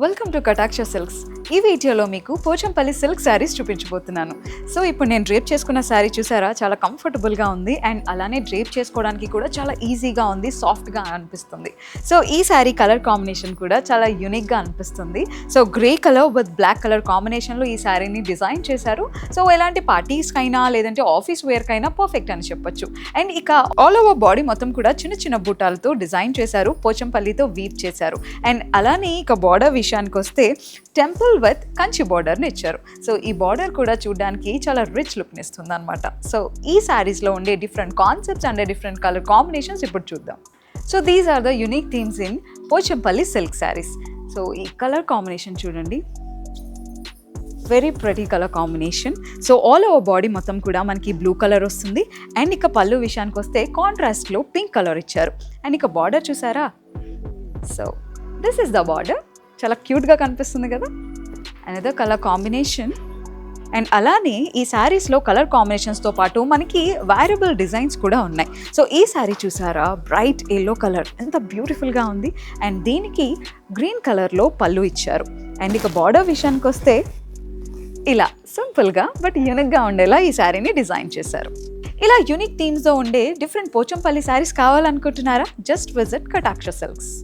Welcome to కటాక్ష silks. ఈ వీడియోలో మీకు పోచంపల్లి సిల్క్ శారీస్ చూపించబోతున్నాను. సో ఇప్పుడు నేను డ్రేప్ చేసుకున్న శారీ చూసారా, చాలా కంఫర్టబుల్గా ఉంది అండ్ అలానే డ్రేప్ చేసుకోవడానికి కూడా చాలా ఈజీగా ఉంది, సాఫ్ట్గా అనిపిస్తుంది. సో ఈ శారీ కలర్ కాంబినేషన్ కూడా చాలా యూనిక్గా అనిపిస్తుంది. So grey colour with black colour కాంబినేషన్లో ఈ శారీని డిజైన్ చేశారు. సో ఎలాంటి పార్టీస్కైనా లేదంటే ఆఫీస్ వేర్కైనా పర్ఫెక్ట్ అని చెప్పొచ్చు. అండ్ ఇక ఆల్ ఓవర్ బాడీ మొత్తం కూడా చిన్న చిన్న బుట్టాలతో డిజైన్ చేశారు, పోచంపల్లితో వీవ్ చేశారు. అండ్ అలానే ఇక బార్డర్ విషయానికి వస్తే టెంపుల్ విత్ కంచి బార్డర్ని ఇచ్చారు. సో ఈ బార్డర్ కూడా చూడడానికి చాలా రిచ్ లుక్ని ఇస్తుంది అనమాట. సో ఈ శారీస్లో ఉండే different concepts and different colour combinations ఇప్పుడు చూద్దాం. So these are the unique themes in Pochampally silk saris. సో ఈ కలర్ కాంబినేషన్ చూడండి, very pretty colour combination. So all over body మొత్తం కూడా మనకి బ్లూ కలర్ వస్తుంది. అండ్ ఇక పళ్ళు విషయానికి వస్తే కాంట్రాస్ట్లో పింక్ కలర్ ఇచ్చారు. అండ్ ఇక బార్డర్ చూసారా, so this is the border, చాలా క్యూట్గా కనిపిస్తుంది కదా. Another colour combination. అండ్ అలానే ఈ శారీస్లో కలర్ కాంబినేషన్స్తో పాటు మనకి వేరియబుల్ డిజైన్స్ కూడా ఉన్నాయి. సో ఈ శారీ చూసారా, బ్రైట్ ఎల్లో కలర్ ఎంత బ్యూటిఫుల్గా ఉంది. అండ్ దీనికి గ్రీన్ కలర్లో పళ్ళు ఇచ్చారు. అండ్ ఇక బార్డర్ విషయానికి వస్తే ఇలా సింపుల్గా బట్ యూనిక్గా ఉండేలా ఈ శారీని డిజైన్ చేశారు. ఇలా యూనిక్ థీమ్స్తో ఉండే డిఫరెంట్ పోచంపల్లి శారీస్ కావాలనుకుంటున్నారా? Just visit Kataksha silks.